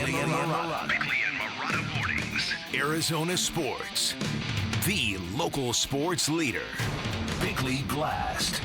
Bickley and Marotta Mornings. Arizona Sports. The local sports leader. Bickley Blast.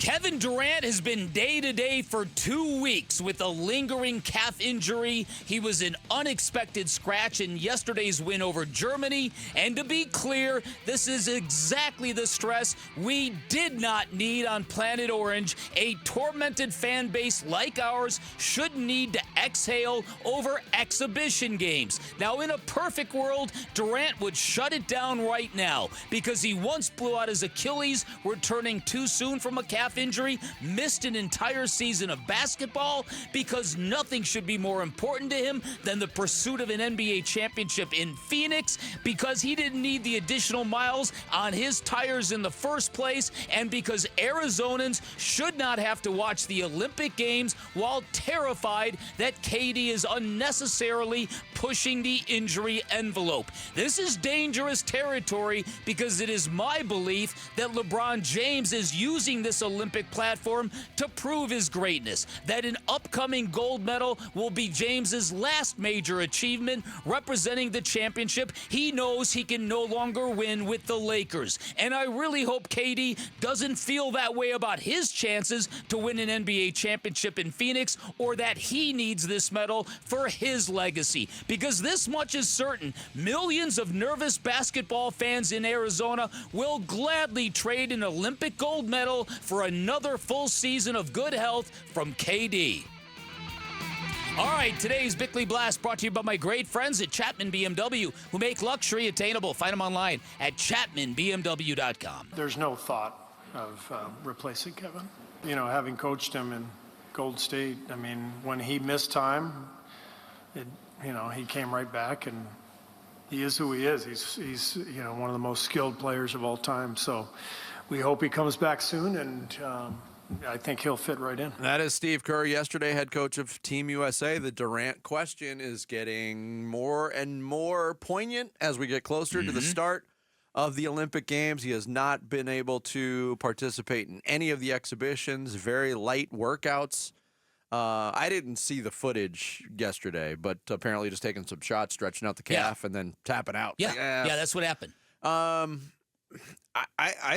Kevin Durant has been day-to-day for 2 weeks with a lingering calf injury. He was an unexpected scratch in yesterday's win over Germany. And to be clear, this is exactly the stress we did not need on Planet Orange. A tormented fan base like ours should need to exhale over exhibition games. Now, in a perfect world, Durant would shut it down right now because he once blew out his Achilles, returning too soon from a calf injury, missed an entire season of basketball because nothing should be more important to him than the pursuit of an NBA championship in Phoenix, because he didn't need the additional miles on his tires in the first place, and because Arizonans should not have to watch the Olympic Games while terrified that KD is unnecessarily pushing the injury envelope. This is dangerous territory because it is my belief that LeBron James is using this Olympic platform to prove his greatness, that an upcoming gold medal will be James's last major achievement representing the championship he knows he can no longer win with the Lakers. And I really hope KD doesn't feel that way about his chances to win an NBA championship in Phoenix, or that he needs this medal for his legacy. Because this much is certain: millions of nervous basketball fans in Arizona will gladly trade an Olympic gold medal for another full season of good health from KD. All right, today's Bickley Blast brought to you by my great friends at Chapman BMW, who make luxury attainable. Find them online at chapmanbmw.com. There's no thought of replacing Kevin. You know, having coached him in Gold State, I mean, when he missed time, he came right back, and he is who he is. He's one of the most skilled players of all time. So we hope he comes back soon, and I think he'll fit right in. That is Steve Kerr, yesterday head coach of Team USA. The Durant question is getting more and more poignant as we get closer to the start of the Olympic Games. He has not been able to participate in any of the exhibitions, very light workouts. I didn't see the footage yesterday, but apparently just taking some shots, stretching out the calf, and then tapping out. Yeah, that's what happened. I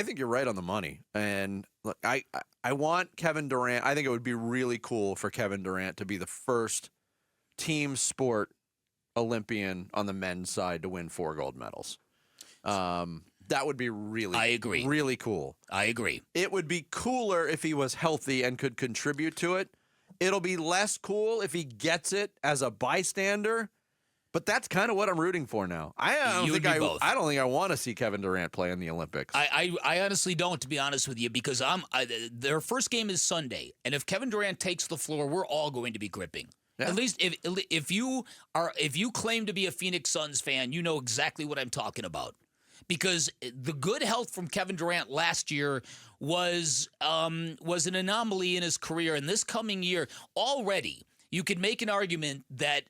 think you're right on the money. And look, I want Kevin Durant. I think it would be really cool for Kevin Durant to be the first team sport Olympian on the men's side to win 4 gold medals. That would be really cool. I agree. It would be cooler if he was healthy and could contribute to it. It'll be less cool if he gets it as a bystander. But that's kind of what I'm rooting for now. I don't think I want to see Kevin Durant play in the Olympics. I honestly don't, to be honest with you, because their first game is Sunday, and if Kevin Durant takes the floor, we're all going to be gripping. Yeah. At least if you claim to be a Phoenix Suns fan, you know exactly what I'm talking about. Because the good health from Kevin Durant last year was an anomaly in his career, and this coming year already you could make an argument that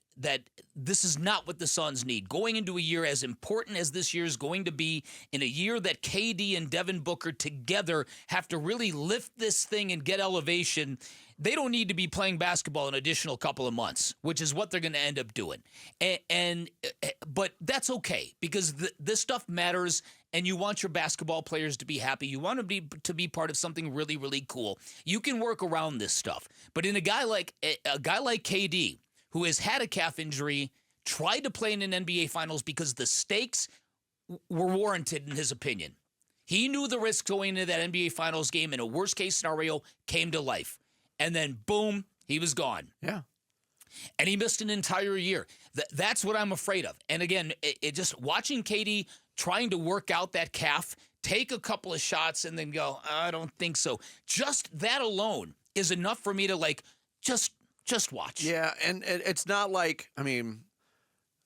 this is not what the Suns need. Going into a year as important as this year is going to be, in a year that KD and Devin Booker together have to really lift this thing and get elevation, they don't need to be playing basketball an additional couple of months, which is what they're going to end up doing. But that's okay, because this stuff matters, and you want your basketball players to be happy. You want them to be part of something really, really cool. You can work around this stuff. But in a guy like KD, who has had a calf injury, tried to play in an NBA Finals because the stakes were warranted in his opinion. He knew the risk going into that NBA Finals game, in a worst-case scenario, came to life. And then, boom, he was gone. Yeah. And he missed an entire year. That's what I'm afraid of. And again, it just watching KD trying to work out that calf, take a couple of shots, and then go, I don't think so. Just that alone is enough for me to, just watch. Yeah, and it's not like,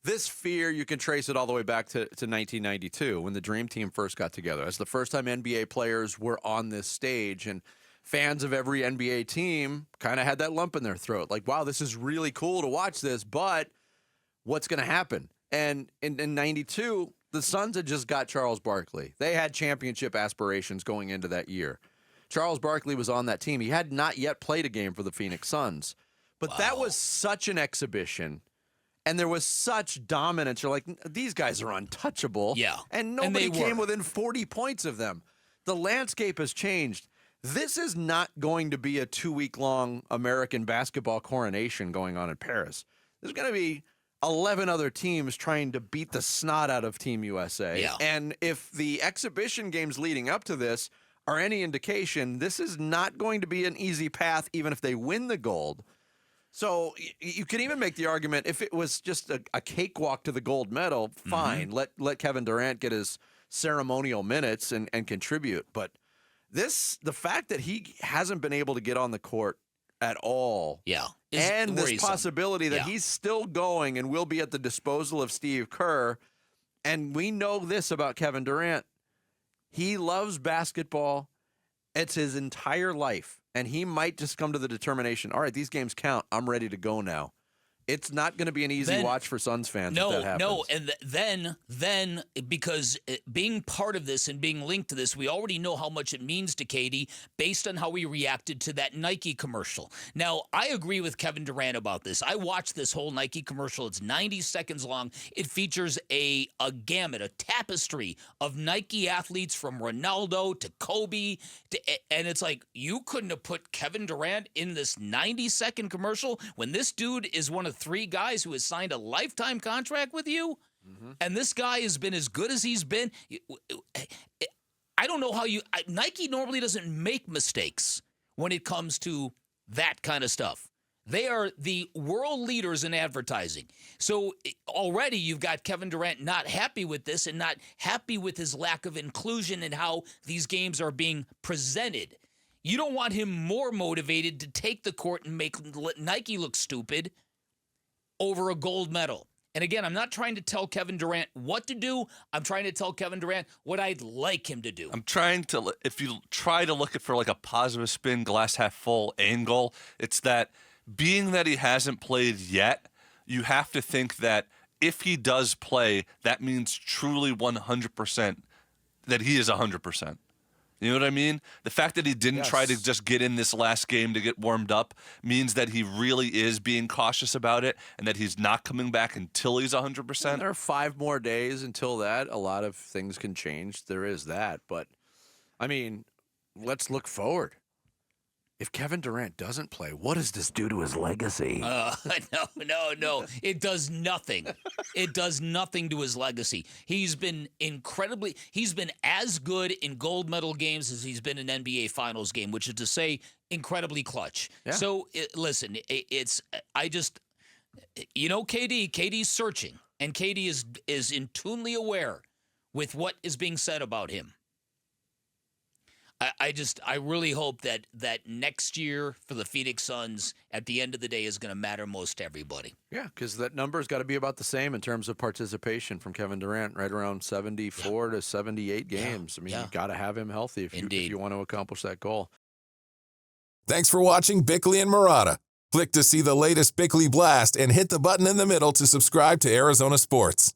this fear, you can trace it all the way back to 1992 when the Dream Team first got together. That's the first time NBA players were on this stage, and fans of every NBA team kind of had that lump in their throat. Like, wow, this is really cool to watch this, but what's going to happen? And in 92, the Suns had just got Charles Barkley. They had championship aspirations going into that year. Charles Barkley was on that team. He had not yet played a game for the Phoenix Suns. But that was such an exhibition. And there was such dominance. You're like, these guys are untouchable. Yeah. And nobody came within 40 points of them. The landscape has changed. This is not going to be a 2-week-long American basketball coronation going on in Paris. There's going to be 11 other teams trying to beat the snot out of Team USA. Yeah. And if the exhibition games leading up to this are any indication, this is not going to be an easy path, even if they win the gold. So you can even make the argument, if it was just a cakewalk to the gold medal, fine. Let Kevin Durant get his ceremonial minutes and contribute. But the fact that he hasn't been able to get on the court at all, and this possibility that he's still going and will be at the disposal of Steve Kerr, and we know this about Kevin Durant, he loves basketball. It's his entire life. And he might just come to the determination, all right, these games count. I'm ready to go now. It's not going to be an easy watch for Suns fans if that happens. No, and then because being part of this and being linked to this, we already know how much it means to Katie based on how we reacted to that Nike commercial. Now, I agree with Kevin Durant about this. I watched this whole Nike commercial. It's 90 seconds long. It features a gamut, a tapestry of Nike athletes from Ronaldo to Kobe. And it's like, you couldn't have put Kevin Durant in this 90-second commercial when this dude is one of 3 guys who has signed a lifetime contract with you, and this guy has been as good as he's been. I don't know how Nike normally doesn't make mistakes when it comes to that kind of stuff. They are the world leaders in advertising. So already you've got Kevin Durant not happy with this and not happy with his lack of inclusion in how these games are being presented. You don't want him more motivated to take the court and make Nike look stupid over a gold medal. And again, I'm not trying to tell Kevin Durant what to do. I'm trying to tell Kevin Durant what I'd like him to do. I'm trying to, if you try to look at for like a positive spin, glass half full angle, it's that being that he hasn't played yet, you have to think that if he does play, that means truly 100% that he is 100%. You know what I mean? The fact that he didn't try to just get in this last game to get warmed up means that he really is being cautious about it and that he's not coming back until he's 100%. And there are 5 more days until that. A lot of things can change. There is that. But, I mean, let's look forward. If Kevin Durant doesn't play, what does this do to his legacy? No. It does nothing. It does nothing to his legacy. He's been as good in gold medal games as he's been in NBA Finals game, which is to say incredibly clutch. Yeah. So, listen, KD's searching, and KD is intunely aware with what is being said about him. I really hope that next year for the Phoenix Suns, at the end of the day, is going to matter most to everybody. Yeah, because that number's got to be about the same in terms of participation from Kevin Durant, right around 74 to 78 games. I mean, you've got to have him healthy if you want to accomplish that goal. Thanks for watching Bickley and Marotta. Click to see the latest Bickley Blast and hit the button in the middle to subscribe to Arizona Sports.